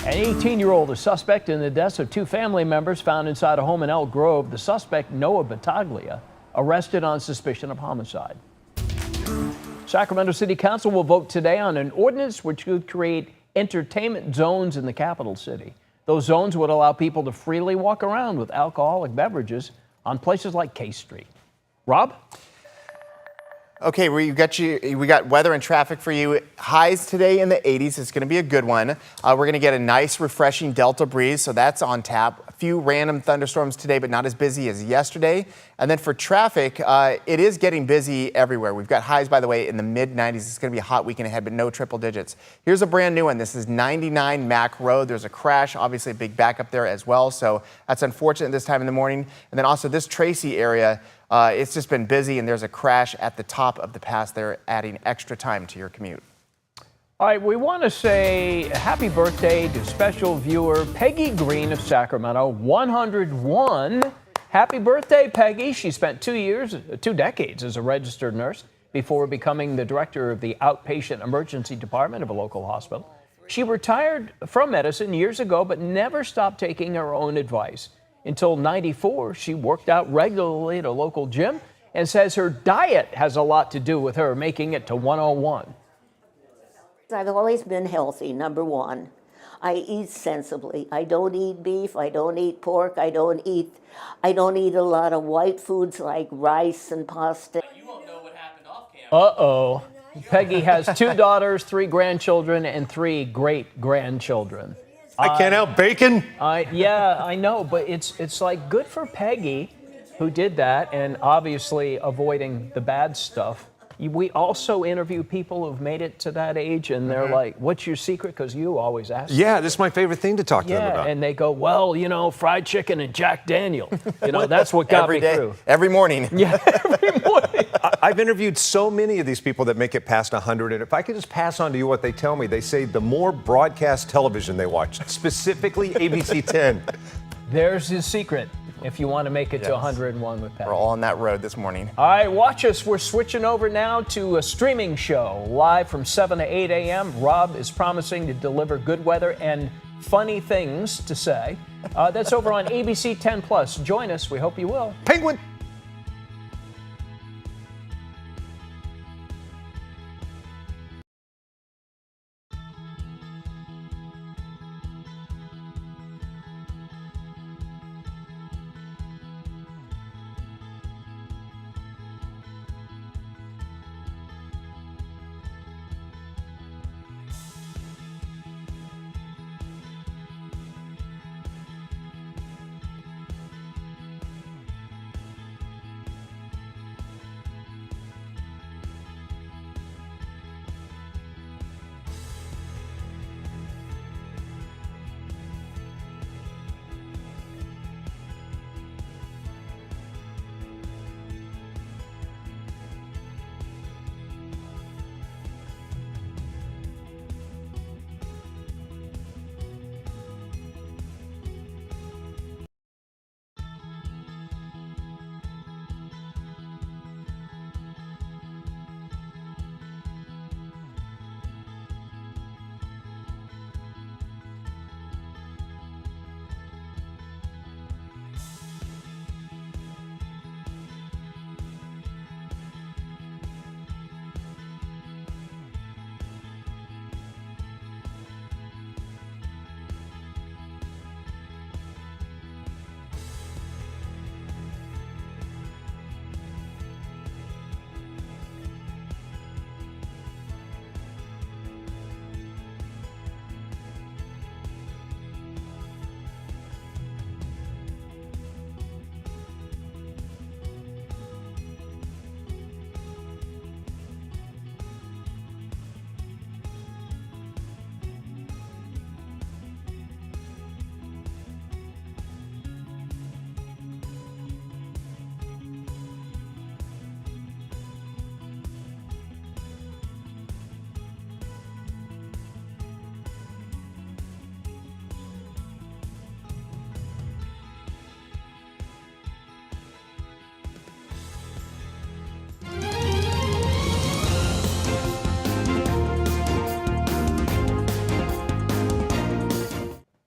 An 18-year-old is suspect in the deaths of two family members found inside a home in Elk Grove. The suspect, Noah Battaglia, arrested on suspicion of homicide. Sacramento City Council will vote today on an ordinance which would create entertainment zones in the capital city. Those zones would allow people to freely walk around with alcoholic beverages on places like K Street. Rob? Okay, we got weather and traffic for you. Highs today in the 80s. It's going to be a good one. We're going to get a nice, refreshing Delta breeze, so that's on tap. A few random thunderstorms today, but not as busy as yesterday. And then for traffic, it is getting busy everywhere. We've got highs, by the way, in the mid-90s. It's going to be a hot weekend ahead, but no triple digits. Here's a brand new one. This is 99 Mack Road. There's a crash, obviously a big backup there as well, so that's unfortunate this time in the morning. And then also this Tracy area, it's just been busy, and there's a crash at the top of the pass there, adding extra time to your commute. All right, we want to say happy birthday to special viewer Peggy Green of Sacramento, 101. Happy birthday, Peggy. She spent 2 decades as a registered nurse before becoming the director of the outpatient emergency department of a local hospital. She retired from medicine years ago, but never stopped taking her own advice. Until 94, she worked out regularly at a local gym and says her diet has a lot to do with her making it to 101. I've always been healthy, number one. I eat sensibly. I don't eat beef. I don't eat pork. I don't eat a lot of white foods like rice and pasta. You won't know what happened off camera. Uh-oh. Peggy has 2 daughters, 3 grandchildren, and 3 great-grandchildren. I can't help bacon. Yeah, I know, but it's like good for Peggy who did that and obviously avoiding the bad stuff. We also interview people who've made it to that age, and they're like, what's your secret? Because you always ask. Yeah, this is my favorite thing to talk to them about. And they go, well, fried chicken and Jack Daniel. That's what got me through. Every morning. Yeah, every morning. I've interviewed so many of these people that make it past 100, and if I could just pass on to you what they tell me, they say the more broadcast television they watch, specifically ABC10. There's his secret if you want to make it to 101 with Pat. We're all on that road this morning. All right, watch us. We're switching over now to a streaming show live from 7 to 8 a.m. Rob is promising to deliver good weather and funny things to say. That's over on ABC 10+. Join us. We hope you will. Penguin.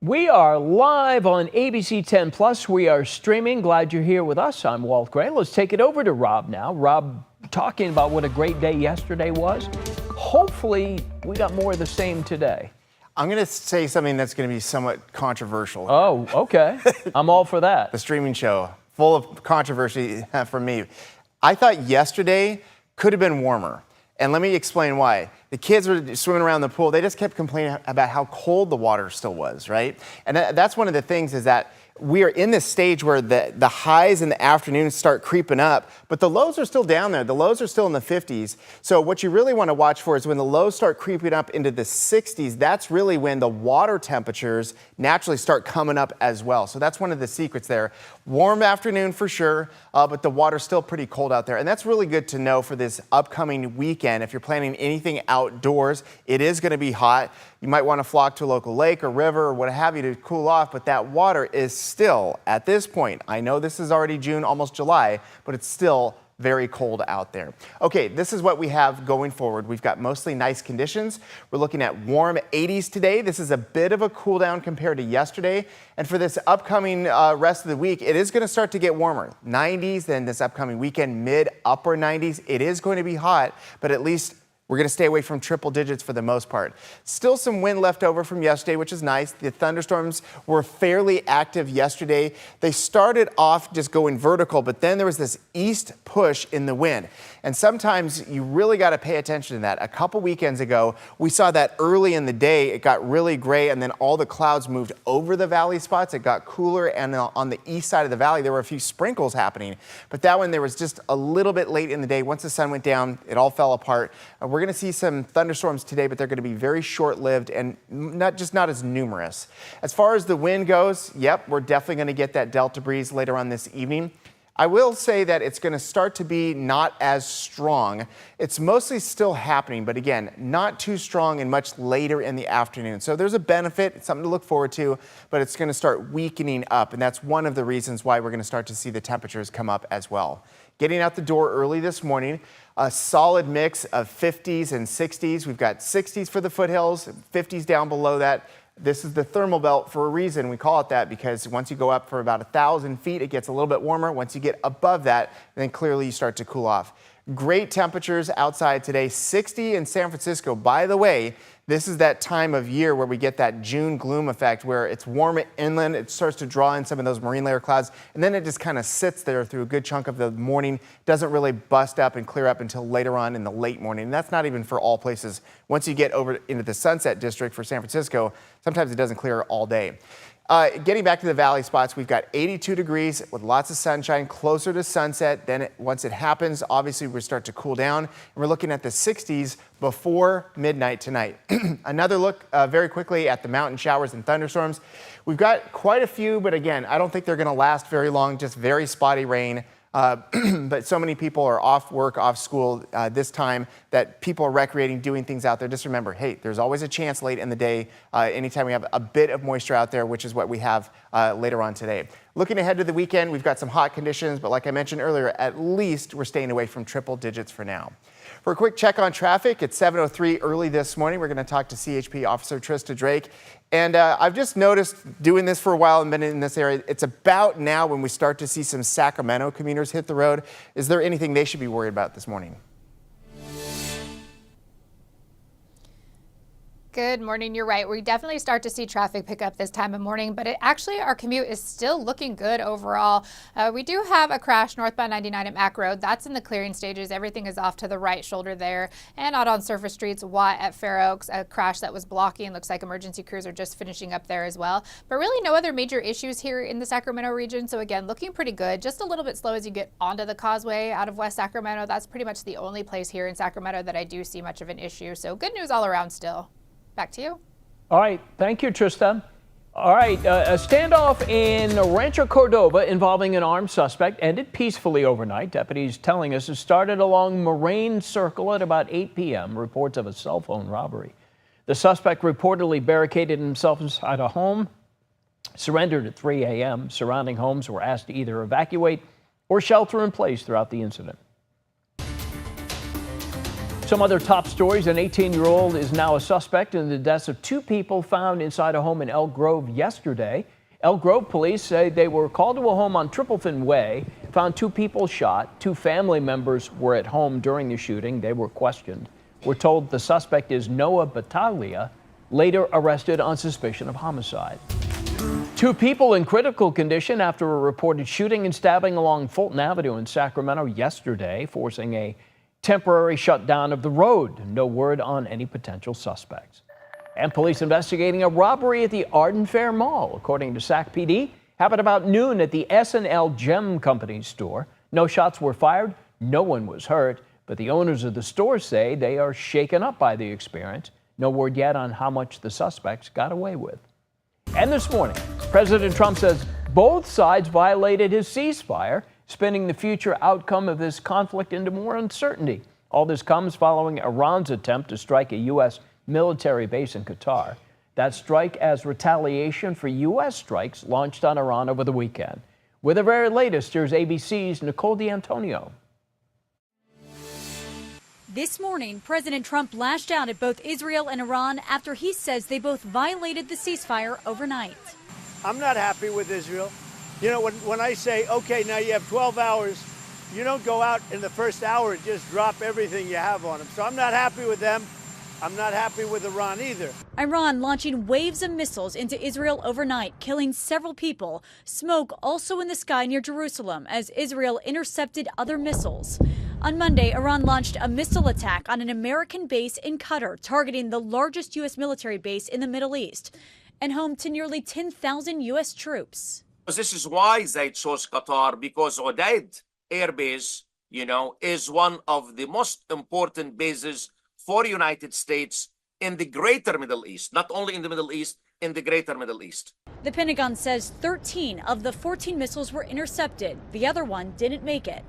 We are live on ABC10 Plus. We are streaming. Glad you're here with us. I'm Walt Gray. Let's take it over to Rob now. Rob, talking about what a great day yesterday was. Hopefully, we got more of the same today. I'm going to say something that's going to be somewhat controversial. Oh, okay. I'm all for that. The streaming show, full of controversy from me. I thought yesterday could have been warmer. And let me explain why. The kids were swimming around the pool. They just kept complaining about how cold the water still was, right? And that's one of the things is that we are in this stage where the highs in the afternoon start creeping up, but the lows are still down there. The lows are still in the 50s. So what you really want to watch for is when the lows start creeping up into the 60s, that's really when the water temperatures naturally start coming up as well. So that's one of the secrets there. Warm afternoon for sure, but the water's still pretty cold out there. And that's really good to know for this upcoming weekend. If you're planning anything outdoors, it is going to be hot. You might want to flock to a local lake or river or what have you to cool off, but that water is still, at this point, I know this is already June, almost July, but it's still very cold out there. Okay, this is what we have going forward. We've got mostly nice conditions. We're looking at warm 80s today. This is a bit of a cool down compared to yesterday. And for this upcoming rest of the week, it is going to start to get warmer. 90s, then this upcoming weekend, mid-upper 90s. It is going to be hot, but at least we're going to stay away from triple digits for the most part. Still some wind left over from yesterday, which is nice. The thunderstorms were fairly active yesterday. They started off just going vertical, but then there was this east push in the wind. And sometimes you really got to pay attention to that. A couple weekends ago, we saw that early in the day, it got really gray, and then all the clouds moved over the valley spots. It got cooler, and on the east side of the valley, there were a few sprinkles happening. But that one, there was just a little bit late in the day. Once the sun went down, it all fell apart. We're going to see some thunderstorms today, but they're going to be very short-lived and not as numerous. As far as the wind goes, yep, we're definitely going to get that delta breeze later on this evening. I will say that it's going to start to be not as strong. It's mostly still happening, but again, not too strong and much later in the afternoon. So there's a benefit, it's something to look forward to, but it's going to start weakening up, and that's one of the reasons why we're going to start to see the temperatures come up as well. Getting out the door early this morning, a solid mix of 50s and 60s. We've got 60s for the foothills, 50s down below that. This is the thermal belt for a reason. We call it that because once you go up for about 1,000 feet, it gets a little bit warmer. Once you get above that, then clearly you start to cool off. Great temperatures outside today, 60 in San Francisco. By the way, this is that time of year where we get that June gloom effect where it's warm inland, it starts to draw in some of those marine layer clouds, and then it just kind of sits there through a good chunk of the morning, doesn't really bust up and clear up until later on in the late morning. And that's not even for all places. Once you get over into the Sunset District for San Francisco, sometimes it doesn't clear all day. Getting back to the valley spots, we've got 82 degrees with lots of sunshine closer to sunset. Then once it happens, obviously we start to cool down. And we're looking at the 60s before midnight tonight. Another look very quickly at the mountain showers and thunderstorms. We've got quite a few, but again, I don't think they're going to last very long, just very spotty rain. But so many people are off work, off school this time that people are recreating, doing things out there. Just remember, hey, there's always a chance late in the day, anytime we have a bit of moisture out there, which is what we have later on today. Looking ahead to the weekend, we've got some hot conditions, but like I mentioned earlier, at least we're staying away from triple digits for now. For a quick check on traffic, it's 7:03 early this morning. We're going to talk to CHP Officer Trista Drake. And I've just noticed doing this for a while and been in this area, it's about now when we start to see some Sacramento commuters hit the road. Is there anything they should be worried about this morning? Good morning. You're right. We definitely start to see traffic pick up this time of morning, but actually our commute is still looking good overall. We do have a crash northbound 99 at Mack Road. That's in the clearing stages. Everything is off to the right shoulder there. And out on surface streets, Watt at Fair Oaks, a crash that was blocking. Looks like emergency crews are just finishing up there as well. But really no other major issues here in the Sacramento region. So again, looking pretty good. Just a little bit slow as you get onto the causeway out of West Sacramento. That's pretty much the only place here in Sacramento that I do see much of an issue. So good news all around still. Back to you. All right. Thank you, Trista. All right. A standoff in Rancho Cordova involving an armed suspect ended peacefully overnight. Deputies telling us it started along Moraine Circle at about 8 p.m. Reports of a cell phone robbery. The suspect reportedly barricaded himself inside a home, surrendered at 3 a.m. Surrounding homes were asked to either evacuate or shelter in place throughout the incident. Some other top stories. An 18-year-old is now a suspect in the deaths of two people found inside a home in Elk Grove yesterday. Elk Grove police say they were called to a home on Triplefin Way, found two people shot. Two family members were at home during the shooting. They were questioned. We're told the suspect is Noah Battaglia, later arrested on suspicion of homicide. Two people in critical condition after a reported shooting and stabbing along Fulton Avenue in Sacramento yesterday, forcing a temporary shutdown of the road. No word on any potential suspects. And police investigating a robbery at the Arden Fair Mall, according to Sac PD, happened about noon at the S&L Gem Company store. No shots were fired, no one was hurt, but the owners of the store say they are shaken up by the experience. No word yet on how much the suspects got away with. And this morning, President Trump says both sides violated his ceasefire, spinning the future outcome of this conflict into more uncertainty. All this comes following Iran's attempt to strike a U.S. military base in Qatar. That strike as retaliation for U.S. strikes launched on Iran over the weekend. With the very latest, here's ABC's Nicole D'Antonio. This morning, President Trump lashed out at both Israel and Iran after he says they both violated the ceasefire overnight. I'm not happy with Israel. You know, when I say, okay, now you have 12 hours, you don't go out in the first hour and just drop everything you have on them. So I'm not happy with them. I'm not happy with Iran either. Iran launching waves of missiles into Israel overnight, killing several people. Smoke also in the sky near Jerusalem as Israel intercepted other missiles. On Monday, Iran launched a missile attack on an American base in Qatar, targeting the largest U.S. military base in the Middle East and home to nearly 10,000 U.S. troops. This is why they chose Qatar, because Udeid Air Base, is one of the most important bases for United States in the greater Middle East, not only in the Middle East, in the greater Middle East. The Pentagon says 13 of the 14 missiles were intercepted. The other one didn't make it.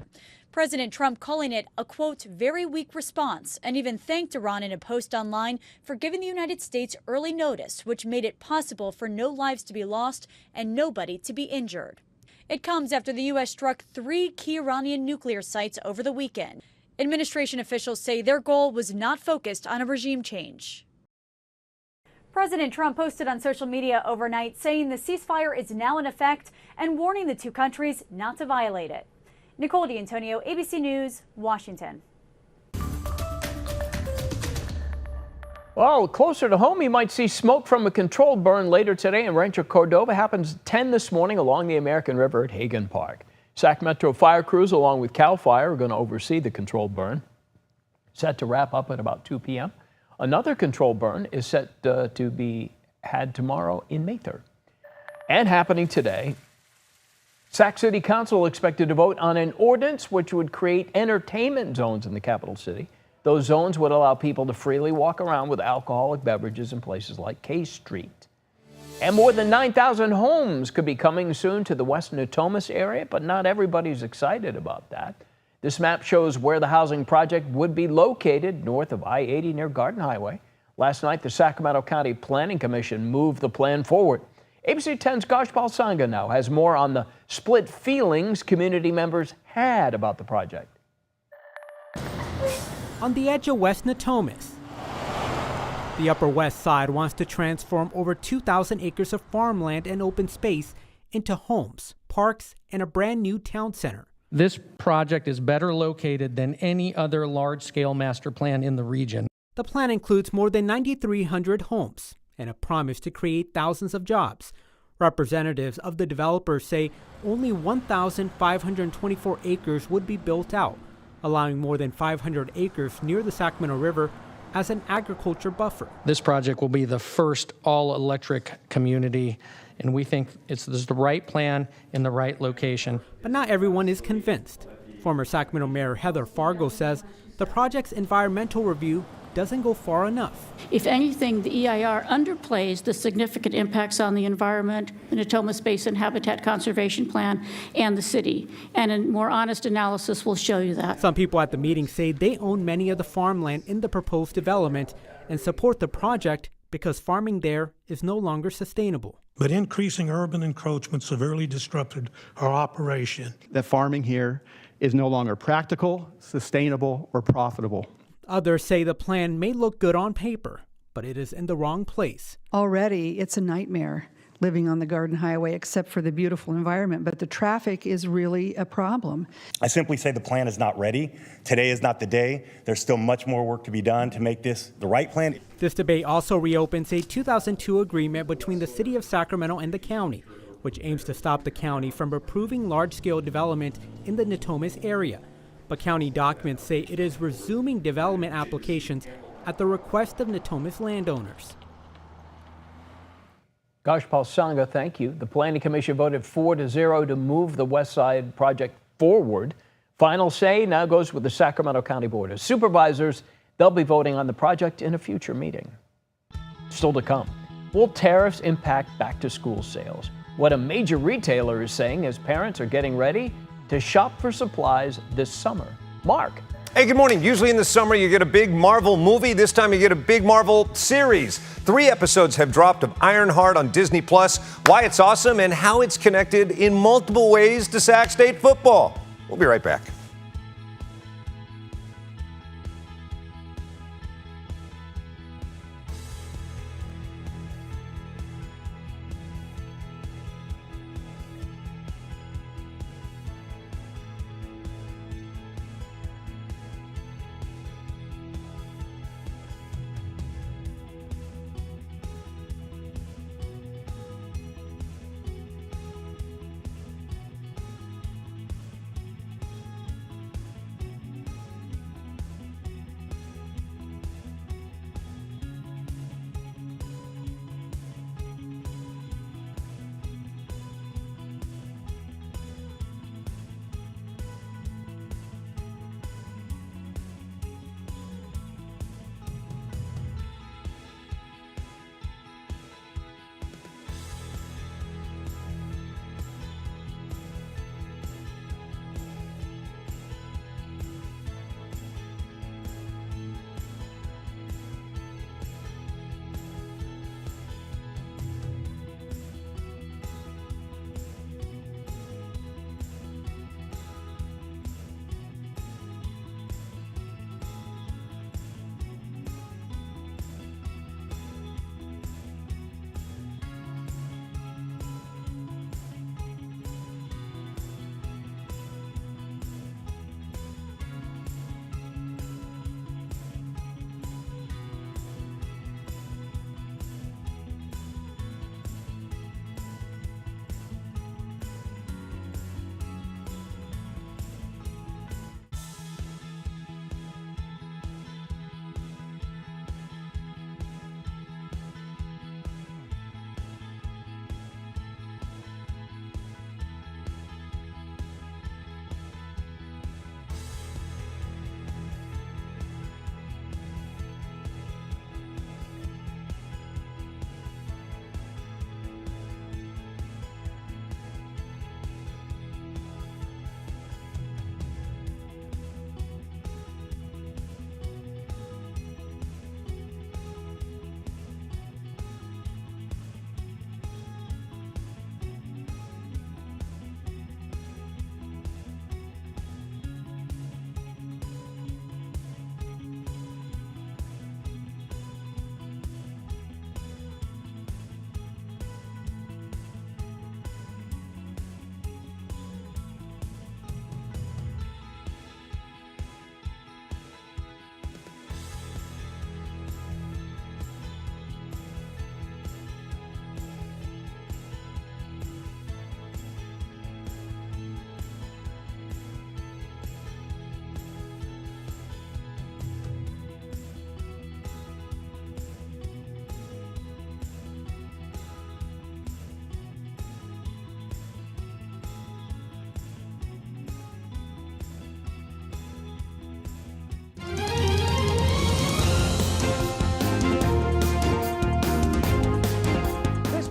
President Trump calling it a, quote, very weak response, and even thanked Iran in a post online for giving the United States early notice, which made it possible for no lives to be lost and nobody to be injured. It comes after the U.S. struck 3 key Iranian nuclear sites over the weekend. Administration officials say their goal was not focused on a regime change. President Trump posted on social media overnight saying the ceasefire is now in effect and warning the two countries not to violate it. Nicole D'Antonio, ABC News, Washington. Well, closer to home, you might see smoke from a controlled burn later today in Rancho Cordova. Happens 10 this morning along the American River at Hagen Park. Sac Metro fire crews, along with CAL FIRE, are going to oversee the controlled burn. Set to wrap up at about 2 p.m. Another controlled burn is set to be had tomorrow in Mather. And happening today, Sac City Council expected to vote on an ordinance which would create entertainment zones in the capital city. Those zones would allow people to freely walk around with alcoholic beverages in places like K Street. And more than 9,000 homes could be coming soon to the West Natomas area, but not everybody's excited about that. This map shows where the housing project would be located north of I-80 near Garden Highway. Last night, the Sacramento County Planning Commission moved the plan forward. ABC10's Gajpal Sangha now has more on the split feelings community members had about the project. On the edge of West Natomas, the Upper West Side wants to transform over 2,000 acres of farmland and open space into homes, parks, and a brand new town center. This project is better located than any other large-scale master plan in the region. The plan includes more than 9,300 homes and a promise to create thousands of jobs. Representatives of the developers say only 1,524 acres would be built out, allowing more than 500 acres near the Sacramento River as an agriculture buffer. This project will be the first all-electric community, and we think it's the right plan in the right location. But not everyone is convinced. Former Sacramento Mayor Heather Fargo says the project's environmental review doesn't go far enough. If anything, the EIR underplays the significant impacts on the environment, the Natomas Basin Habitat Conservation Plan, and the city. And a more honest analysis will show you that. Some people at the meeting say they own many of the farmland in the proposed development and support the project because farming there is no longer sustainable. But increasing urban encroachment severely disrupted our operation. That farming here is no longer practical, sustainable, or profitable. Others say the plan may look good on paper, but it is in the wrong place. Already, it's a nightmare living on the Garden Highway, except for the beautiful environment, but the traffic is really a problem. I simply say the plan is not ready. Today is not the day. There's still much more work to be done to make this the right plan. This debate also reopens a 2002 agreement between the city of Sacramento and the county, which aims to stop the county from approving large-scale development in the Natomas area. But county documents say it is resuming development applications at the request of Natomas landowners. Gosh, Paul Sanga, thank you. The Planning Commission voted 4-0 to move the West Side project forward. Final say now goes with the Sacramento County Board of Supervisors. They'll be voting on the project in a future meeting. Still to come, will tariffs impact back-to-school sales? What a major retailer is saying as parents are getting ready to shop for supplies this summer. Mark. Hey, good morning. Usually in the summer, you get a big Marvel movie. This time you get a big Marvel series. 3 episodes have dropped of Ironheart on Disney+, why it's awesome and how it's connected in multiple ways to Sac State football. We'll be right back.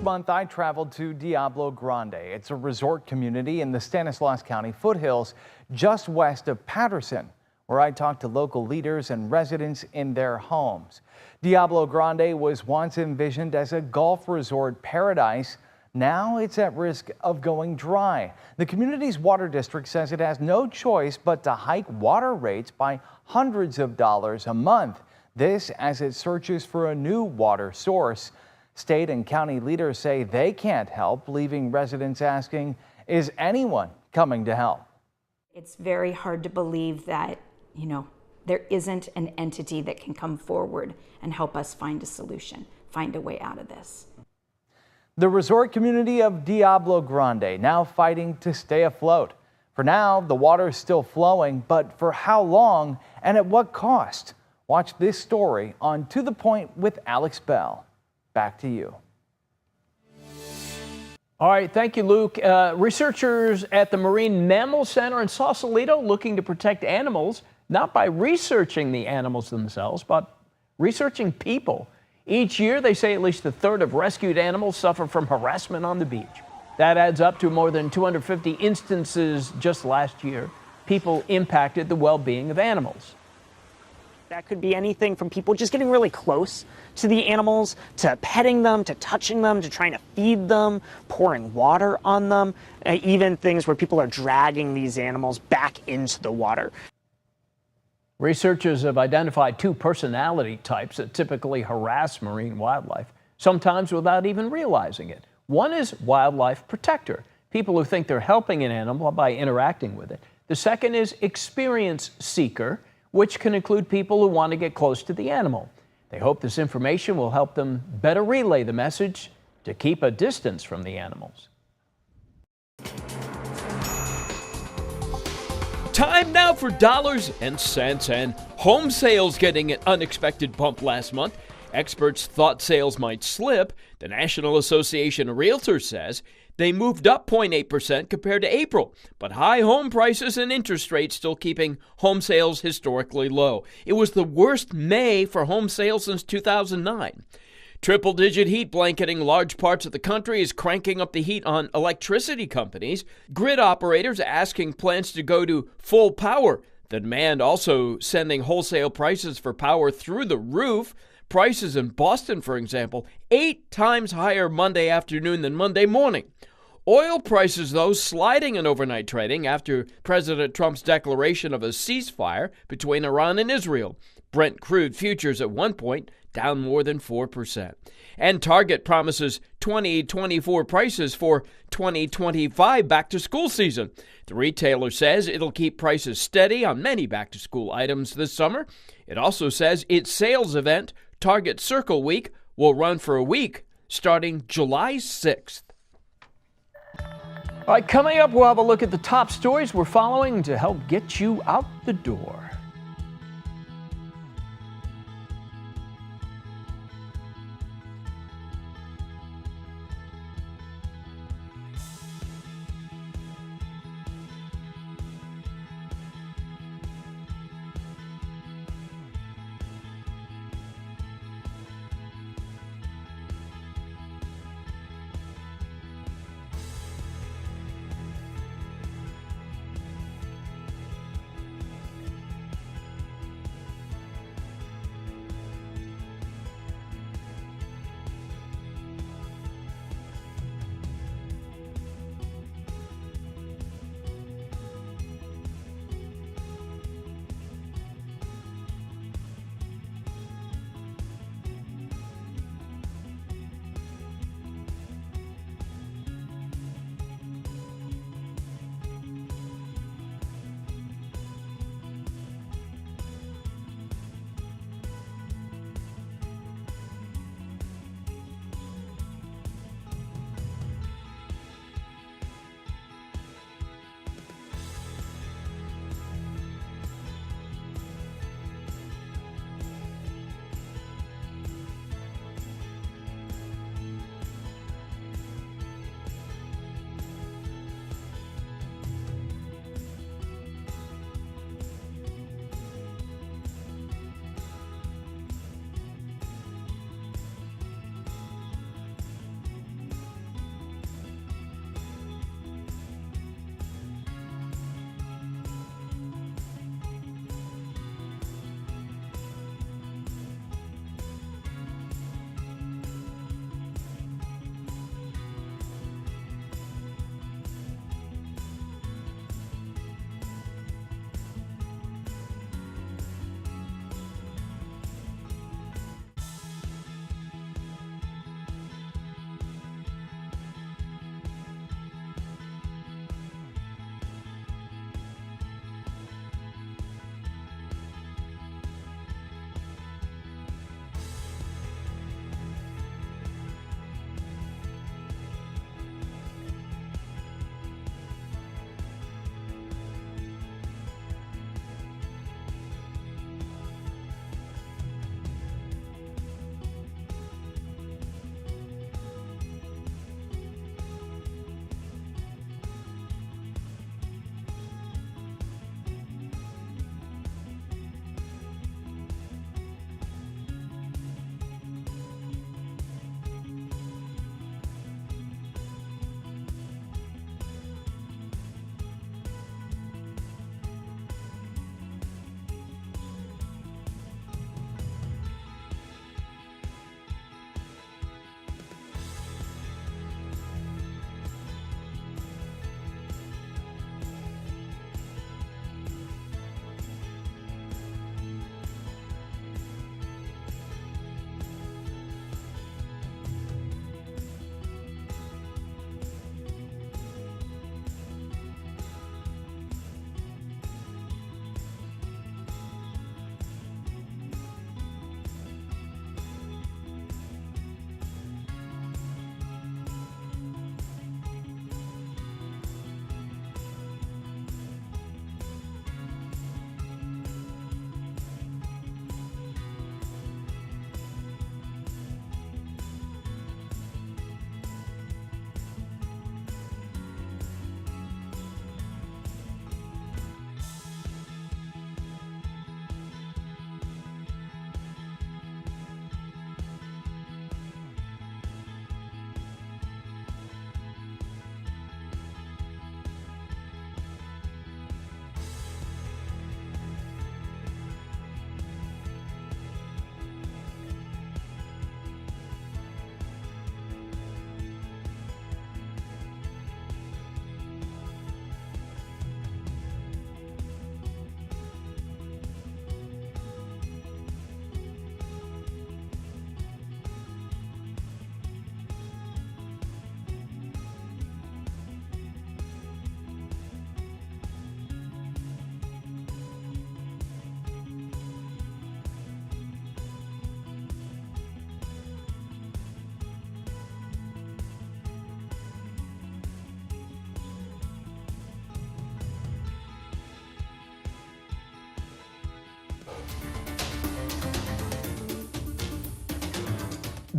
month, I traveled to Diablo Grande. It's a resort community in the Stanislaus County foothills just west of Patterson, where I talked to local leaders and residents in their homes. Diablo Grande was once envisioned as a golf resort paradise. Now it's at risk of going dry. The community's water district says it has no choice but to hike water rates by hundreds of dollars a month. This as it searches for a new water source. State and county leaders say they can't help, leaving residents asking, is anyone coming to help? It's very hard to believe that, there isn't an entity that can come forward and help us find a solution, find a way out of this. The resort community of Diablo Grande now fighting to stay afloat. For now, the water is still flowing, but for how long and at what cost? Watch this story on To the Point with Alex Bell. Back to you. All right, thank you, Luke. Researchers at the Marine Mammal Center in Sausalito looking to protect animals, not by researching the animals themselves, but researching people. Each year, they say at least a third of rescued animals suffer from harassment on the beach. That adds up to more than 250 instances just last year. People impacted the well-being of animals. That could be anything from people just getting really close to the animals, to petting them, to touching them, to trying to feed them, pouring water on them, even things where people are dragging these animals back into the water. Researchers have identified two personality types that typically harass marine wildlife, sometimes without even realizing it. One is wildlife protector, people who think they're helping an animal by interacting with it. The second is experience seeker, which can include people who want to get close to the animal. They hope this information will help them better relay the message to keep a distance from the animals. Time now for dollars and cents, and home sales getting an unexpected bump last month. Experts thought sales might slip. The National Association of Realtors says they moved up 0.8% compared to April, but high home prices and interest rates still keeping home sales historically low. It was the worst May for home sales since 2009. Triple-digit heat blanketing large parts of the country is cranking up the heat on electricity companies. Grid operators asking plants to go to full power. The demand also sending wholesale prices for power through the roof. Prices in Boston, for example, 8 times higher Monday afternoon than Monday morning. Oil prices, though, sliding in overnight trading after President Trump's declaration of a ceasefire between Iran and Israel. Brent crude futures at one point down more than 4%. And Target promises 2024 prices for 2025 back-to-school season. The retailer says it'll keep prices steady on many back-to-school items this summer. It also says its sales event, Target Circle Week, will run for a week starting July 6th. All right, coming up, we'll have a look at the top stories we're following to help get you out the door.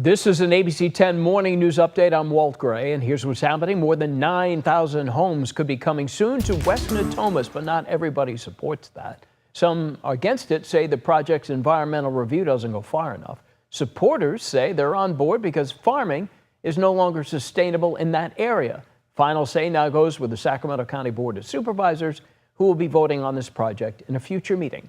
This is an ABC10 morning news update. I'm Walt Gray, and here's what's happening. More than 9,000 homes could be coming soon to West Natomas, but not everybody supports that. Some against it say the project's environmental review doesn't go far enough. Supporters say they're on board because farming is no longer sustainable in that area. Final say now goes with the Sacramento County Board of Supervisors, who will be voting on this project in a future meeting.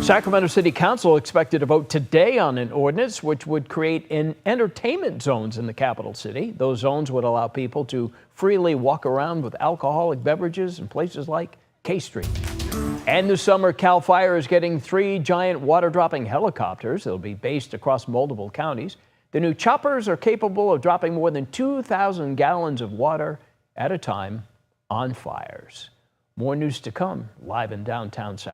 Sacramento City Council expected to vote today on an ordinance which would create entertainment zones in the capital city. Those zones would allow people to freely walk around with alcoholic beverages in places like K Street. And this summer, CAL FIRE is getting 3 giant water-dropping helicopters. They'll be based across multiple counties. The new choppers are capable of dropping more than 2,000 gallons of water at a time on fires. More news to come live in downtown Sacramento.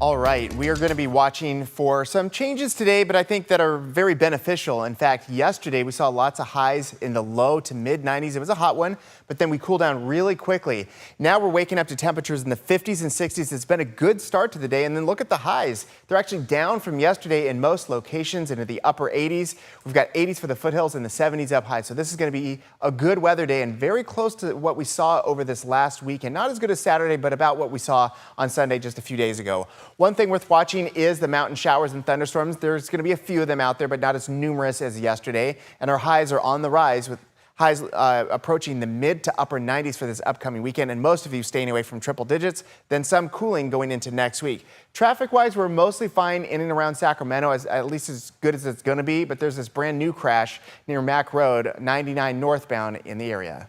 All right, we are going to be watching for some changes today, but I think that are very beneficial. In fact, yesterday we saw lots of highs in the low to mid 90s. It was a hot one, but then we cooled down really quickly. Now we're waking up to temperatures in the 50s and 60s. It's been a good start to the day. And then look at the highs. They're actually down from yesterday in most locations into the upper 80s. We've got 80s for the foothills and the 70s up high. So this is going to be a good weather day and very close to what we saw over this last weekend. Not as good as Saturday, but about what we saw on Sunday just a few days ago. One thing worth watching is the mountain showers and thunderstorms. There's going to be a few of them out there, but not as numerous as yesterday. And our highs are on the rise with highs approaching the mid to upper 90s for this upcoming weekend. And most of you staying away from triple digits, then some cooling going into next week. Traffic-wise, we're mostly fine in and around Sacramento, at least as good as it's going to be. But there's this brand new crash near Mack Road, 99 northbound in the area.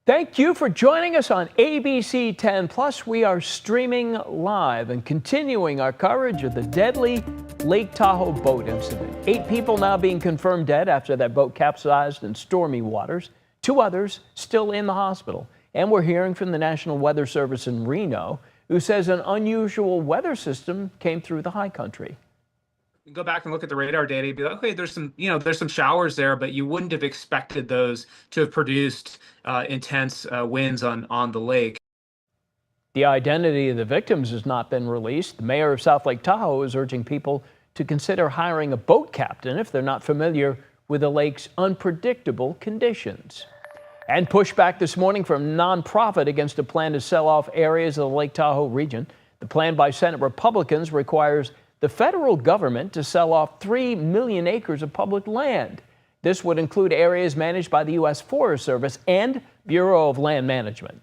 Thank you for joining us on ABC10 Plus. We are streaming live and continuing our coverage of the deadly Lake Tahoe boat incident. 8 people now being confirmed dead after that boat capsized in stormy waters. 2 others still in the hospital. And we're hearing from the National Weather Service in Reno, who says an unusual weather system came through the high country. You go back and look at the radar data, you'd be like, okay, there's some showers there, but you wouldn't have expected those to have produced intense winds on the lake. The identity of the victims has not been released. The mayor of South Lake Tahoe is urging people to consider hiring a boat captain if they're not familiar with the lake's unpredictable conditions. And pushback this morning from a nonprofit against a plan to sell off areas of the Lake Tahoe region. The plan by Senate Republicans requires the federal government to sell off 3 million acres of public land. This would include areas managed by the U.S. Forest Service and Bureau of Land Management.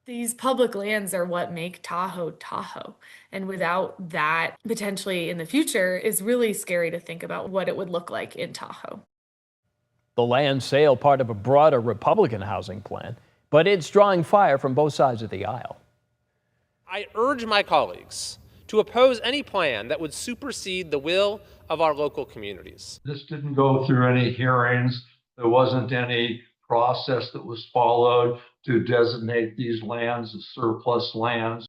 These public lands are what make Tahoe Tahoe. And without that, potentially in the future, is really scary to think about what it would look like in Tahoe. The land sale part of a broader Republican housing plan, but it's drawing fire from both sides of the aisle. I urge my colleagues to oppose any plan that would supersede the will of our local communities. This didn't go through any hearings. There wasn't any process that was followed to designate these lands as surplus lands.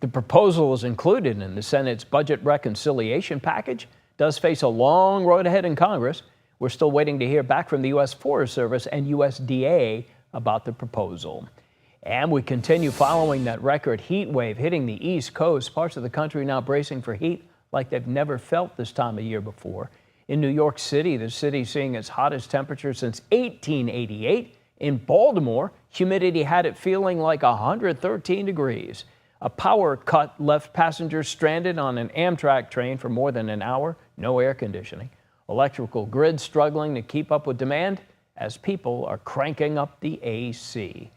The proposal is included in the Senate's budget reconciliation package. Does face a long road ahead in Congress. We're still waiting to hear back from the U.S. Forest Service and USDA about the proposal. And we continue following that record heat wave hitting the East Coast. Parts of the country now bracing for heat like they've never felt this time of year before. In New York City, the city's seeing its hottest temperature since 1888. In Baltimore, humidity had it feeling like 113 degrees. A power cut left passengers stranded on an Amtrak train for more than an hour. No air conditioning. Electrical grid struggling to keep up with demand as people are cranking up the AC.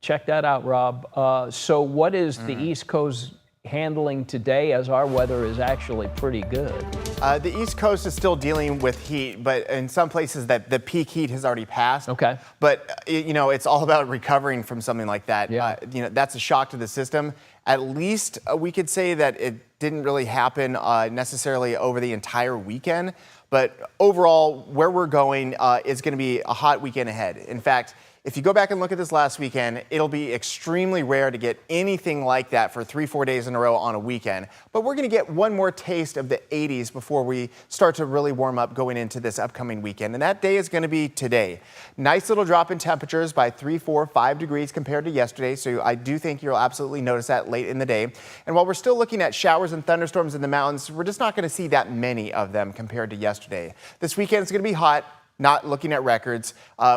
Check that out, Rob. So what is the East Coast handling today, as our weather is actually pretty good? The East Coast is still dealing with heat, but in some places that the peak heat has already passed. Okay. But it's all about recovering from something like that. Yeah. That's a shock to the system. At least we could say that it didn't really happen necessarily over the entire weekend. But overall, where we're going is going to be a hot weekend ahead. In fact, if you go back and look at this last weekend, it'll be extremely rare to get anything like that for 3-4 days in a row on a weekend. But we're going to get one more taste of the 80s before we start to really warm up going into this upcoming weekend. And that day is going to be today. Nice little drop in temperatures by 3, 4, 5 degrees compared to yesterday. So I do think you'll absolutely notice that late in the day. And while we're still looking at showers and thunderstorms in the mountains, we're just not going to see that many of them compared to yesterday. This weekend is going to be hot. Not looking at records,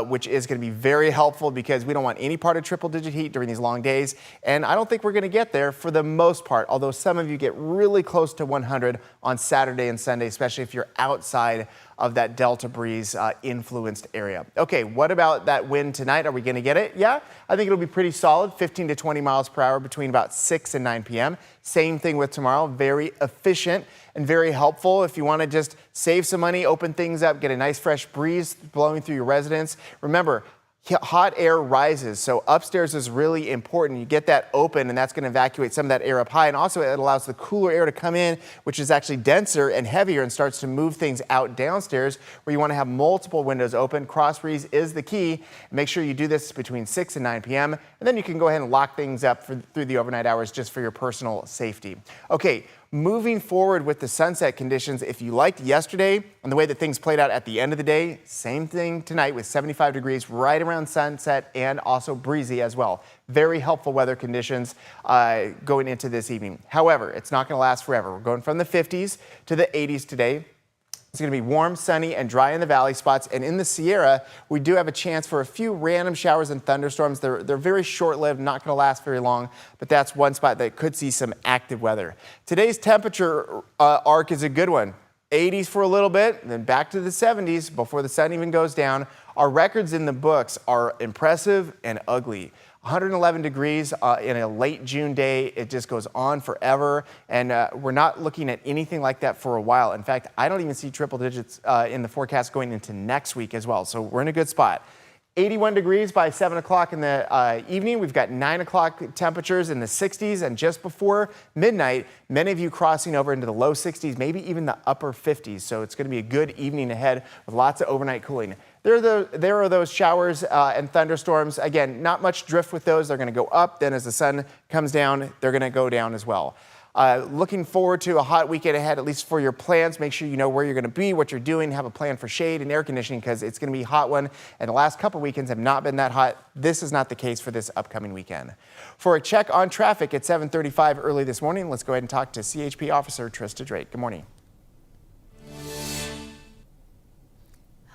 which is going to be very helpful because we don't want any part of triple-digit heat during these long days. And I don't think we're going to get there for the most part, although some of you get really close to 100 on Saturday and Sunday, especially if you're outside of that Delta breeze influenced area. Okay, what about that wind tonight? Are we going to get it? Yeah, I think it'll be pretty solid, 15 to 20 miles per hour between about 6 and 9 p.m. Same thing with tomorrow, very efficient and very helpful if you want to just save some money, open things up, get a nice fresh breeze blowing through your residence. Remember, hot air rises, so upstairs is really important. You get that open, and that's going to evacuate some of that air up high, and also it allows the cooler air to come in, which is actually denser and heavier and starts to move things out downstairs where you want to have multiple windows open. Cross breeze is the key. Make sure you do this between 6 and 9 p.m., and then you can go ahead and lock things up through the overnight hours just for your personal safety. Okay. Moving forward with the sunset conditions, if you liked yesterday and the way that things played out at the end of the day, same thing tonight with 75 degrees right around sunset and also breezy as well. Very helpful weather conditions going into this evening. However, it's not going to last forever. We're going from the 50s to the 80s today. It's going to be warm, sunny, and dry in the valley spots. And in the Sierra, we do have a chance for a few random showers and thunderstorms. They're very short-lived, not going to last very long, but that's one spot that could see some active weather. Today's temperature arc is a good one. 80s for a little bit, then back to the 70s before the sun even goes down. Our records in the books are impressive and ugly. 111 degrees in a late June day. It just goes on forever, and we're not looking at anything like that for a while. In fact, I don't even see triple digits in the forecast going into next week as well, so we're in a good spot. 81 degrees by 7 o'clock in the evening. We've got 9 o'clock temperatures in the 60s, and just before midnight, many of you crossing over into the low 60s, maybe even the upper 50s. So it's going to be a good evening ahead with lots of overnight cooling. There are those showers and thunderstorms. Again, not much drift with those. They're going to go up. Then as the sun comes down, they're going to go down as well. Looking forward to a hot weekend ahead, at least for your plans. Make sure you know where you're going to be, what you're doing, have a plan for shade and air conditioning because it's going to be a hot one. And the last couple weekends have not been that hot. This is not the case for this upcoming weekend. For a check on traffic at 7:35 early this morning, let's go ahead and talk to CHP Officer Trista Drake. Good morning.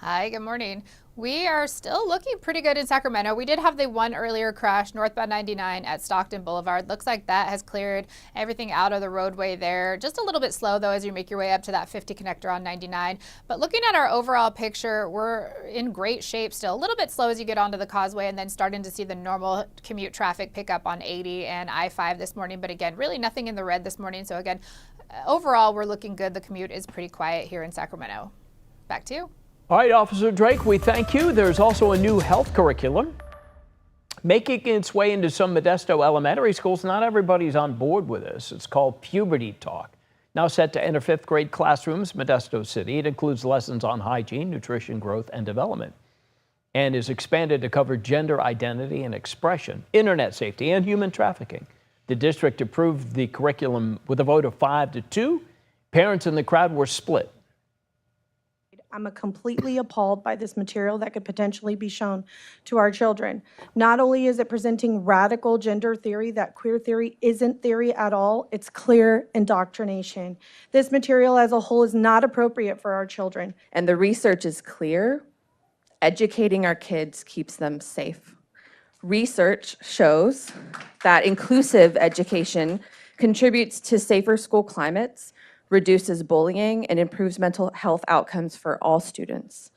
Hi, good morning. We are still looking pretty good in Sacramento. We did have the one earlier crash northbound 99 at Stockton Boulevard. Looks like that has cleared everything out of the roadway there. Just a little bit slow though as you make your way up to that 50 connector on 99. But looking at our overall picture, we're in great shape still. A little bit slow as you get onto the causeway and then starting to see the normal commute traffic pick up on 80 and I-5 this morning. But again, really nothing in the red this morning. So again, overall we're looking good. The commute is pretty quiet here in Sacramento. Back to you. All right, Officer Drake, we thank you. There's also a new health curriculum making its way into some Modesto elementary schools. Not everybody's on board with this. It's called Puberty Talk. Now set to enter 5th grade classrooms, Modesto City. It includes lessons on hygiene, nutrition, growth, and development, and is expanded to cover gender identity and expression, internet safety, and human trafficking. The district approved the curriculum with a vote of 5-2. Parents in the crowd were split. I'm completely appalled by this material that could potentially be shown to our children. Not only is it presenting radical gender theory, that queer theory isn't theory at all, it's clear indoctrination. This material as a whole is not appropriate for our children. And the research is clear. Educating our kids keeps them safe. Research shows that inclusive education contributes to safer school climates, reduces bullying, and improves mental health outcomes for all students.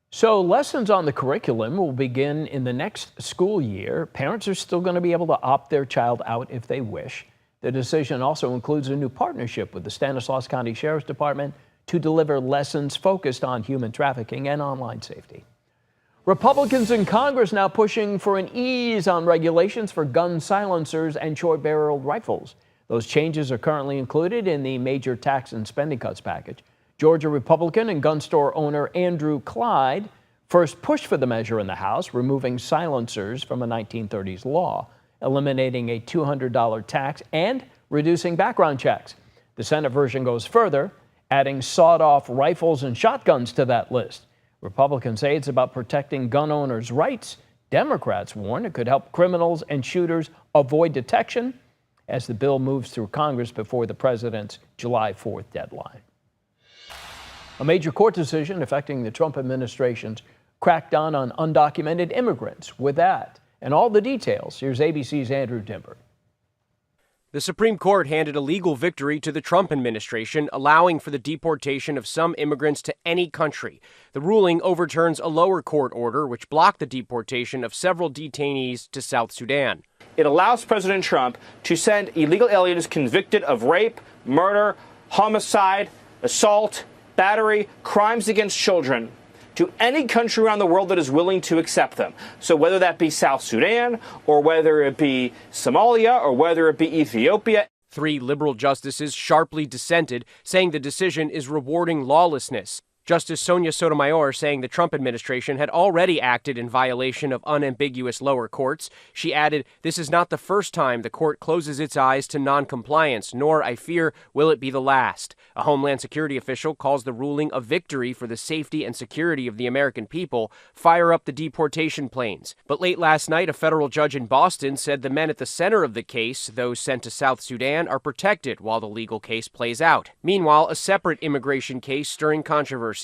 So lessons on the curriculum will begin in the next school year. Parents are still going to be able to opt their child out if they wish. The decision also includes a new partnership with the Stanislaus County Sheriff's Department to deliver lessons focused on human trafficking and online safety. Republicans in Congress now pushing for an ease on regulations for gun silencers and short-barreled rifles. Those changes are currently included in the major tax and spending cuts package. Georgia Republican and gun store owner Andrew Clyde first pushed for the measure in the House, removing silencers from a 1930s law, eliminating a $200 tax and reducing background checks. The Senate version goes further, adding sawed-off rifles and shotguns to that list. Republicans say it's about protecting gun owners' rights. Democrats warn it could help criminals and shooters avoid detection as the bill moves through Congress before the president's July 4th deadline. A major court decision affecting the Trump administration's crackdown on undocumented immigrants. With that and all the details, here's ABC's Andrew Dimber. The Supreme Court handed a legal victory to the Trump administration, allowing for the deportation of some immigrants to any country. The ruling overturns a lower court order which blocked the deportation of several detainees to South Sudan. It allows President Trump to send illegal aliens convicted of rape, murder, homicide, assault, battery, crimes against children to any country around the world that is willing to accept them. So whether that be South Sudan, or whether it be Somalia, or whether it be Ethiopia. 3 liberal justices sharply dissented, saying the decision is rewarding lawlessness. Justice Sonia Sotomayor saying the Trump administration had already acted in violation of unambiguous lower courts. She added, "This is not the first time the court closes its eyes to noncompliance, nor, I fear, will it be the last." A Homeland Security official calls the ruling a victory for the safety and security of the American people. Fire up the deportation planes. But late last night, a federal judge in Boston said the men at the center of the case, those sent to South Sudan, are protected while the legal case plays out. Meanwhile, a separate immigration case stirring controversy.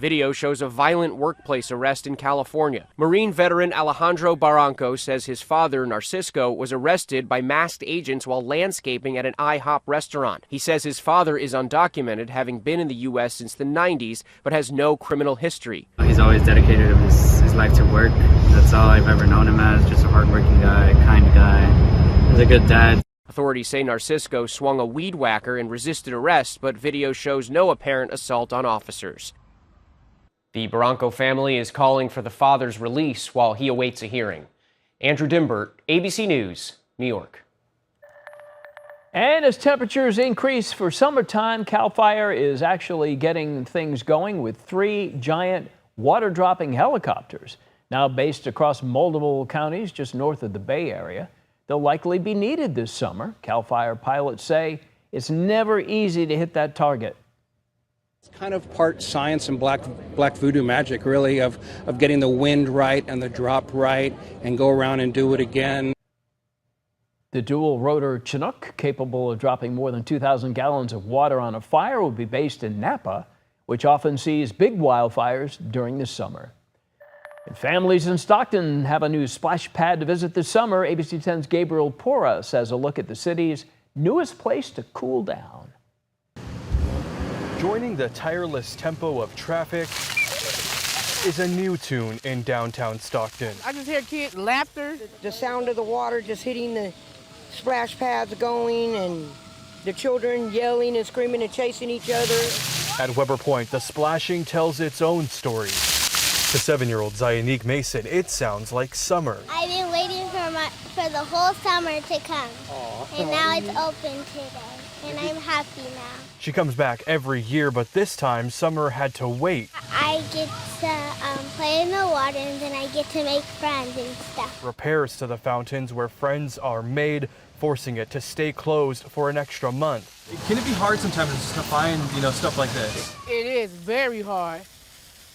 Video shows a violent workplace arrest in California. Marine veteran Alejandro Barranco says his father, Narcisco, was arrested by masked agents while landscaping at an IHOP restaurant. He says his father is undocumented, having been in the U.S. since the 90s, but has no criminal history. He's always dedicated his life to work. That's all I've ever known him as, just a hardworking guy, kind guy. He's a good dad. Authorities say Narcisco swung a weed whacker and resisted arrest, but video shows no apparent assault on officers. The Barranco family is calling for the father's release while he awaits a hearing. Andrew Dimbert, ABC News, New York. And as temperatures increase for summertime, CAL FIRE is actually getting things going with 3 giant water-dropping helicopters. Now based across multiple counties just north of the Bay Area. They'll likely be needed this summer. CAL FIRE pilots say it's never easy to hit that target. It's kind of part science and black voodoo magic, really, of getting the wind right and the drop right and go around and do it again. The dual rotor Chinook, capable of dropping more than 2,000 gallons of water on a fire, will be based in Napa, which often sees big wildfires during the summer. And families in Stockton have a new splash pad to visit this summer. ABC 10's Gabriel Porras has a look at the city's newest place to cool down. Joining the tireless tempo of traffic is a new tune in downtown Stockton. I just hear kids' laughter, the sound of the water just hitting the splash pads going, and the children yelling and screaming and chasing each other. At Weber Point, the splashing tells its own story. To 7-year-old Zionique Mason, it sounds like summer. I've been waiting for the whole summer to come, and now it's open today, and I'm happy now. She comes back every year, but this time summer had to wait. I get to play in the water, and then I get to make friends and stuff. Repairs to the fountains where friends are made, forcing it to stay closed for an extra month. Can it be hard sometimes just to find, stuff like this? It is very hard.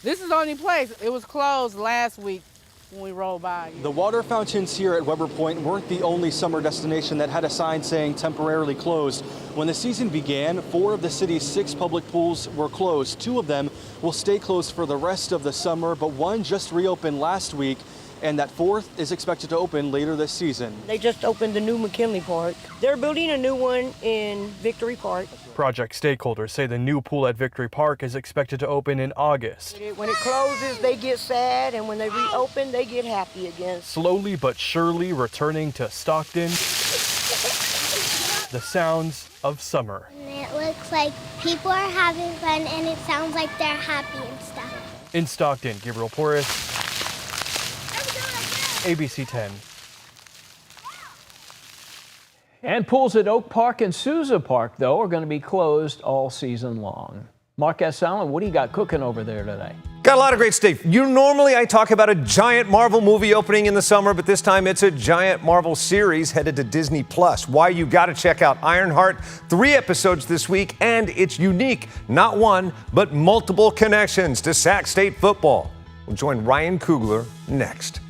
This is the only place. It was closed last week when we rolled by. The water fountains here at Weber Point weren't the only summer destination that had a sign saying temporarily closed. When the season began, 4 of the city's 6 public pools were closed. 2 of them will stay closed for the rest of the summer, but one just reopened last week, and that 4th is expected to open later this season. They just opened the new McKinley Park. They're building a new one in Victory Park. Project stakeholders say the new pool at Victory Park is expected to open in August. When it closes, they get sad, and when they reopen, they get happy again. Slowly but surely returning to Stockton, the sounds of summer. And it looks like people are having fun, and it sounds like they're happy and stuff. In Stockton, Gabriel Porras, ABC 10. And pools at Oak Park and Sousa Park, though, are going to be closed all season long. Mark S. Allen, what do you got cooking over there today? Got a lot of great stuff. Normally I talk about a giant Marvel movie opening in the summer, but this time it's a giant Marvel series headed to Disney Plus. Why you got to check out Ironheart. 3 episodes this week, and it's unique. Not one, but multiple connections to Sac State football. We'll join Ryan Coogler next.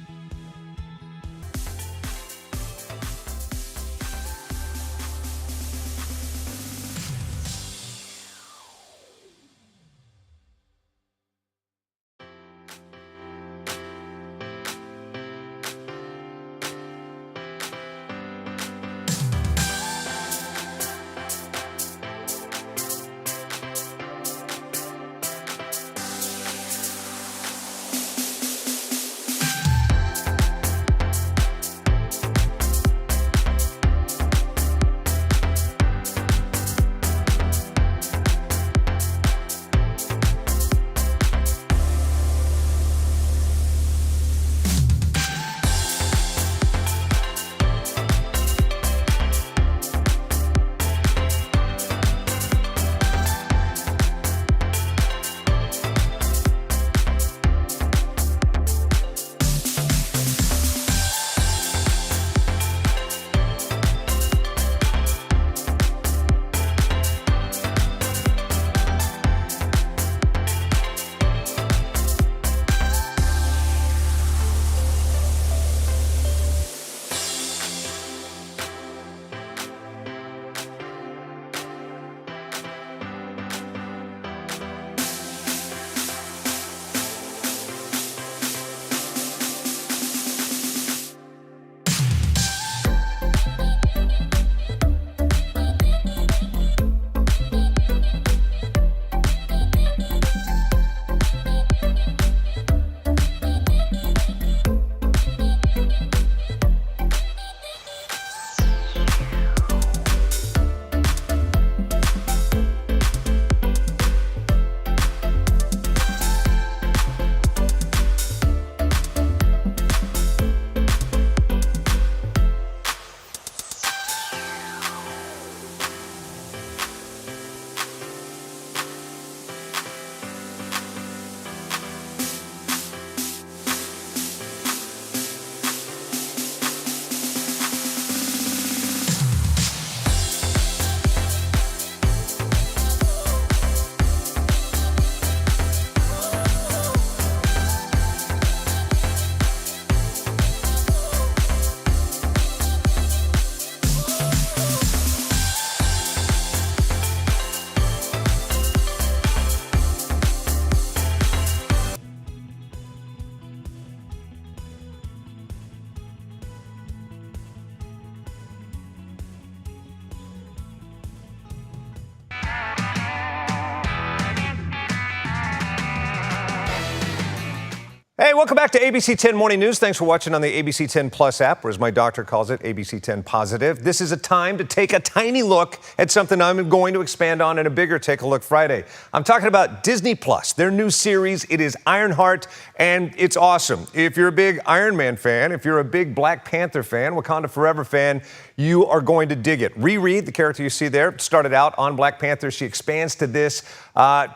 Hey, welcome back to ABC 10 Morning News. Thanks for watching on the ABC 10 Plus app, or as my doctor calls it, ABC 10 Positive. This is a time to take a tiny look at something I'm going to expand on in a bigger Take a Look Friday. I'm talking about Disney Plus, their new series. It is Ironheart, and it's awesome. If you're a big Iron Man fan, if you're a big Black Panther fan, Wakanda Forever fan, you are going to dig it. Riri, the character you see there, started out on Black Panther. She expands to this,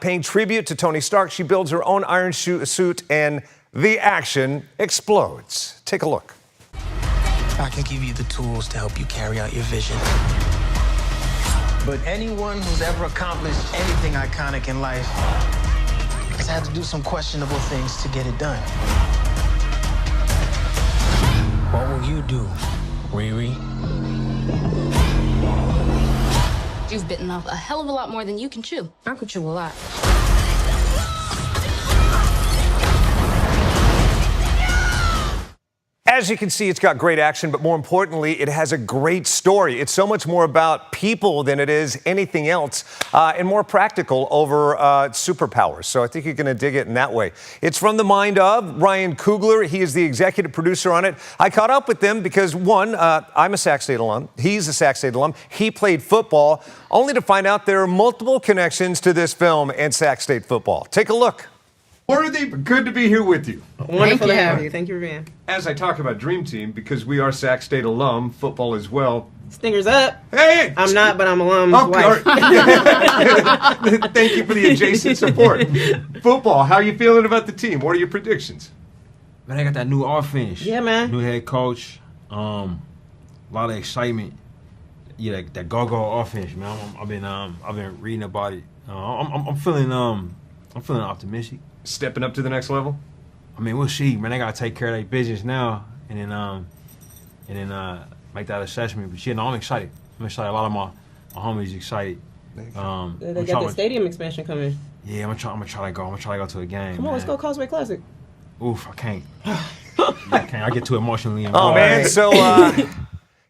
paying tribute to Tony Stark. She builds her own iron suit, and the action explodes. Take a look. I can give you the tools to help you carry out your vision. But anyone who's ever accomplished anything iconic in life has had to do some questionable things to get it done. What will you do, Riri? You've bitten off a hell of a lot more than you can chew. I could chew a lot. As you can see, it's got great action, but more importantly, it has a great story. It's so much more about people than it is anything else, and more practical over superpowers. So I think you're going to dig it in that way. It's from the mind of Ryan Coogler. He is the executive producer on it. I caught up with them because, one, I'm a Sac State alum. He's a Sac State alum. He played football, only to find out there are multiple connections to this film and Sac State football. Take a look. Worthy, good to be here with you. Wonderful to have you. Thank you for being. As I talk about Dream Team, because we are Sac State alum, football as well. Stingers up. Hey! I'm not, but I'm alum's wife. Thank you for the adjacent support. Football, how are you feeling about the team? What are your predictions? Man, I got that new offense. Yeah, man. New head coach. A lot of excitement. Yeah, that go-go offense, man. I've been reading about it. I'm feeling optimistic. Stepping up to the next level? I mean, we'll see, man. They gotta take care of their business now, and then make that assessment. But yeah, no, I'm excited. I'm excited. A lot of my homies excited. They got the stadium expansion coming. Yeah, I'm gonna try to go. I'm gonna try to go to a game. Come on, let's go Causeway Classic. Oof, I can't. I can't. I get too emotionally Oh, involved. man. So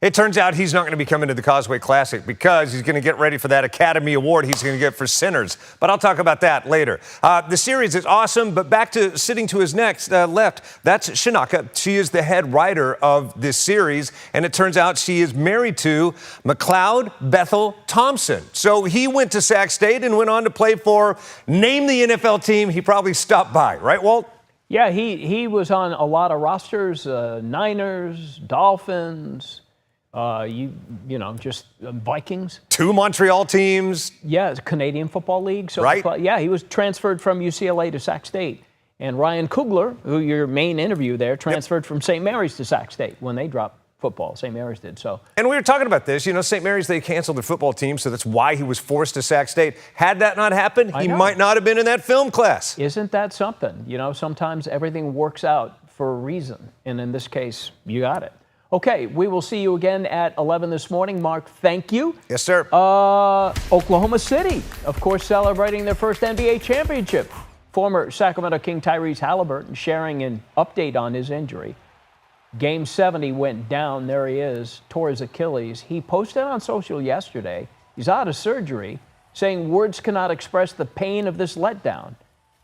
it turns out he's not going to be coming to the Causeway Classic because he's going to get ready for that Academy Award he's going to get for Sinners. But I'll talk about that later. The series is awesome, but back to sitting to his next left, that's Shanaka. She is the head writer of this series, and it turns out she is married to McLeod Bethel Thompson. So he went to Sac State and went on to play for, name the NFL team he probably stopped by, right, Walt? Yeah, he was on a lot of rosters, Niners, Dolphins, just Vikings. 2 Montreal teams. Yeah, it's Canadian Football League. So right. Yeah, he was transferred from UCLA to Sac State. And Ryan Coogler, who your main interview there, transferred from St. Mary's to Sac State when they dropped football. St. Mary's did so. And we were talking about this. St. Mary's, they canceled their football team, so that's why he was forced to Sac State. Had that not happened, he might not have been in that film class. Isn't that something? Sometimes everything works out for a reason. And in this case, you got it. Okay, we will see you again at 11 this morning. Mark, thank you. Yes, sir. Oklahoma City, of course, celebrating their first NBA championship. Former Sacramento King Tyrese Halliburton sharing an update on his injury. Game 7, he went down. There he is, tore his Achilles. He posted on social yesterday, he's out of surgery, saying words cannot express the pain of this letdown.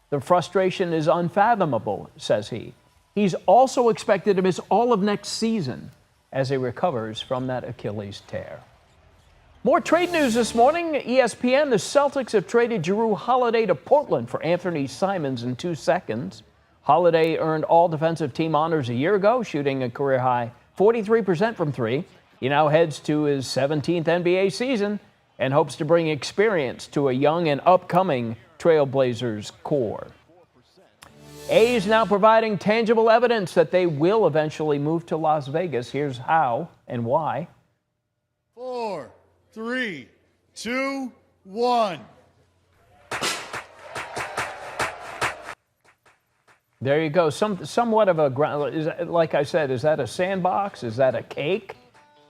The frustration is unfathomable, says he. He's also expected to miss all of next season as he recovers from that Achilles tear. More trade news this morning. ESPN, the Celtics have traded Jrue Holiday to Portland for Anthony Simons in 2 seconds. Holiday earned all defensive team honors a year ago, shooting a career-high 43% from 3. He now heads to his 17th NBA season and hopes to bring experience to a young and upcoming Trailblazers core. A's now providing tangible evidence that they will eventually move to Las Vegas. Here's how and why. 4, 3, 2, 1. There you go. Somewhat of a ground. Like I said, is that a sandbox? Is that a cake?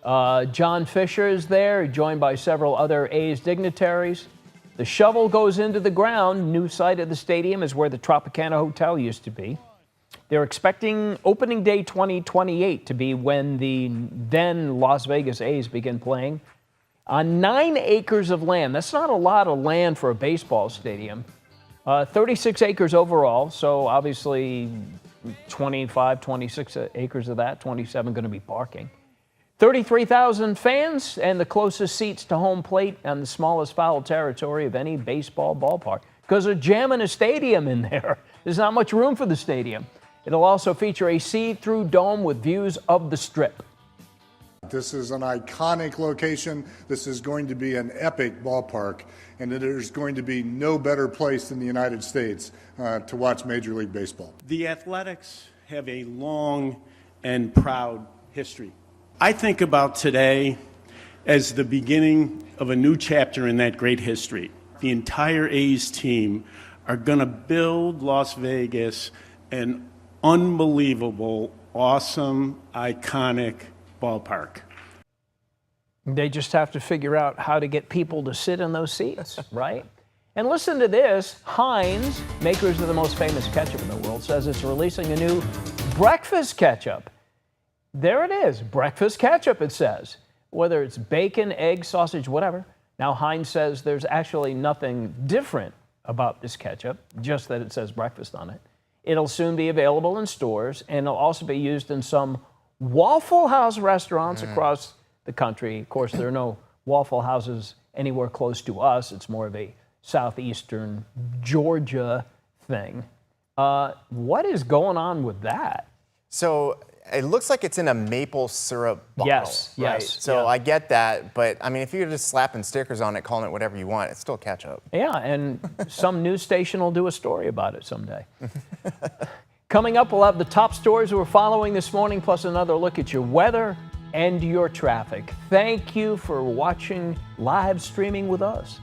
John Fisher is there, joined by several other A's dignitaries. The shovel goes into the ground. New site of the stadium is where the Tropicana Hotel used to be. They're expecting opening day 2028 to be when the then Las Vegas A's begin playing. On 9 acres of land. That's not a lot of land for a baseball stadium. 36 acres overall, so obviously 25, 26 acres of that, 27 going to be parking. 33,000 fans and the closest seats to home plate and the smallest foul territory of any baseball ballpark because they're jamming a stadium in there. There's not much room for the stadium. It'll also feature a see-through dome with views of the Strip. This is an iconic location. This is going to be an epic ballpark, and there's going to be no better place in the United States to watch Major League Baseball. The Athletics have a long and proud history. I think about today as the beginning of a new chapter in that great history. The entire A's team are going to build Las Vegas an unbelievable, awesome, iconic ballpark. They just have to figure out how to get people to sit in those seats, right? And listen to this. Heinz, makers of the most famous ketchup in the world, says it's releasing a new breakfast ketchup. There it is, breakfast ketchup, it says. Whether it's bacon, egg, sausage, whatever. Now, Heinz says there's actually nothing different about this ketchup, just that it says breakfast on it. It'll soon be available in stores, and it'll also be used in some Waffle House restaurants across the country. Of course, there are no Waffle Houses anywhere close to us. It's more of a southeastern Georgia thing. What is going on with that? So it looks like it's in a maple syrup bottle. Yes, right? yes. So I get that, but I mean, if you're just slapping stickers on it, calling it whatever you want, it's still ketchup. Yeah, and some news station will do a story about it someday. Coming up, we'll have the top stories we're following this morning, plus another look at your weather and your traffic. Thank you for watching live streaming with us.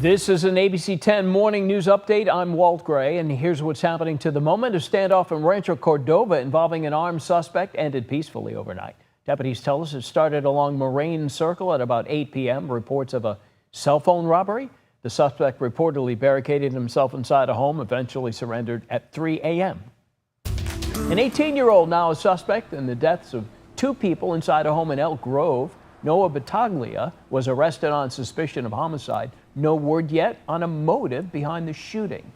This is an ABC 10 morning news update. I'm Walt Gray, and here's what's happening to the moment. A standoff in Rancho Cordova involving an armed suspect ended peacefully overnight. Deputies tell us it started along Moraine Circle at about 8 p.m. Reports of a cell phone robbery. The suspect reportedly barricaded himself inside a home, eventually surrendered at 3 a.m. An 18-year-old now a suspect in the deaths of 2 people inside a home in Elk Grove. Noah Battaglia was arrested on suspicion of homicide. No word yet on a motive behind the shooting.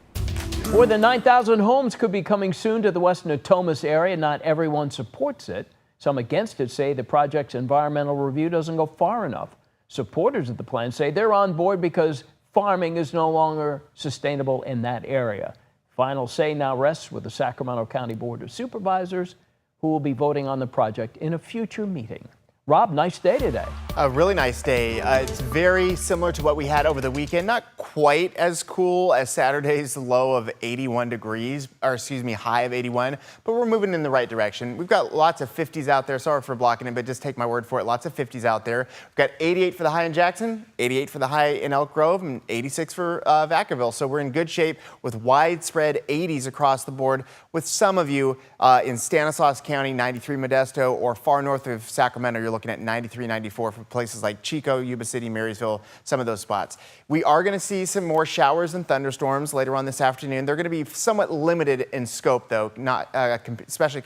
More than 9,000 homes could be coming soon to the West Natomas area. Not everyone supports it. Some against it say the project's environmental review doesn't go far enough. Supporters of the plan say they're on board because farming is no longer sustainable in that area. Final say now rests with the Sacramento County Board of Supervisors, who will be voting on the project in a future meeting. Rob, nice day today. A really nice day. It's very similar to what we had over the weekend. Not quite as cool as Saturday's low of 81 degrees, or excuse me, high of 81, but we're moving in the right direction. We've got lots of 50s out there. Sorry for blocking it, but just take my word for it. Lots of 50s out there. We've got 88 for the high in Jackson, 88 for the high in Elk Grove, and 86 for Vacaville. So we're in good shape with widespread 80s across the board, with some of you in Stanislaus County, 93 Modesto, or far north of Sacramento, you're looking at 93, 94 for places like Chico, Yuba City, Marysville, some of those spots. We are going to see some more showers and thunderstorms later on this afternoon. They're going to be somewhat limited in scope, though, not especially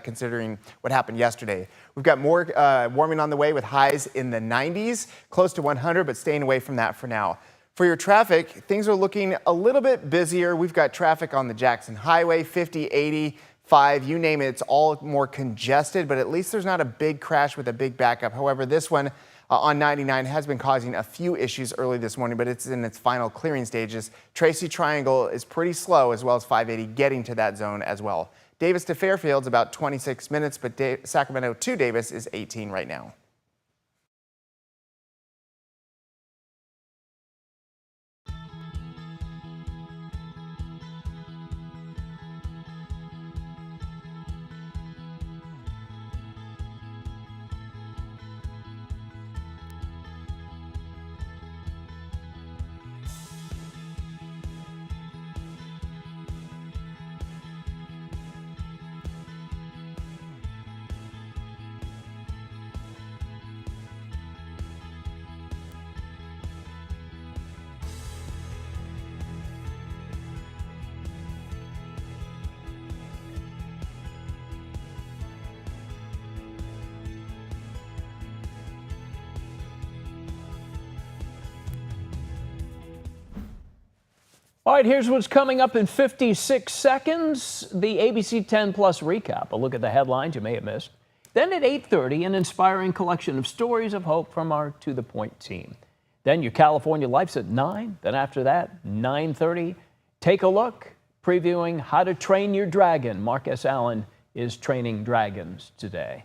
considering what happened yesterday. We've got more warming on the way with highs in the 90s, close to 100, but staying away from that for now. For your traffic, things are looking a little bit busier. We've got traffic on the Jackson Highway, 50, 80, 5, you name it, it's all more congested, but at least there's not a big crash with a big backup. However, this one on 99 has been causing a few issues early this morning, but it's in its final clearing stages. Tracy Triangle is pretty slow, as well as 580 getting to that zone as well. Davis to Fairfield's about 26 minutes, but Sacramento to Davis is 18 right now. All right, here's what's coming up in 56 seconds. The ABC 10 Plus recap. A look at the headlines you may have missed. Then at 8:30, an inspiring collection of stories of hope from our To The Point team. Then your California Life's at 9. Then after that, 9:30, take a look, previewing How to Train Your Dragon. Mark S. Allen is training dragons today.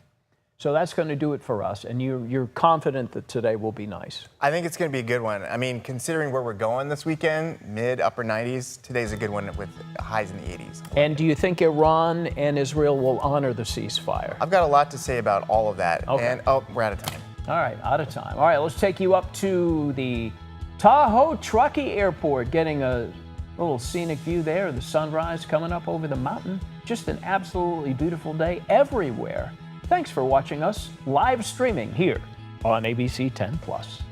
So that's going to do it for us, and you're confident that today will be nice. I think it's going to be a good one. I mean, considering where we're going this weekend, mid, upper 90s, today's a good one with highs in the 80s. And do you think Iran and Israel will honor the ceasefire? I've got a lot to say about all of that. Okay. And, oh, we're out of time. All right, out of time. All right, let's take you up to the Tahoe Truckee Airport, getting a little scenic view there, the sunrise coming up over the mountain. Just an absolutely beautiful day everywhere. Thanks for watching us live streaming here on ABC 10 Plus.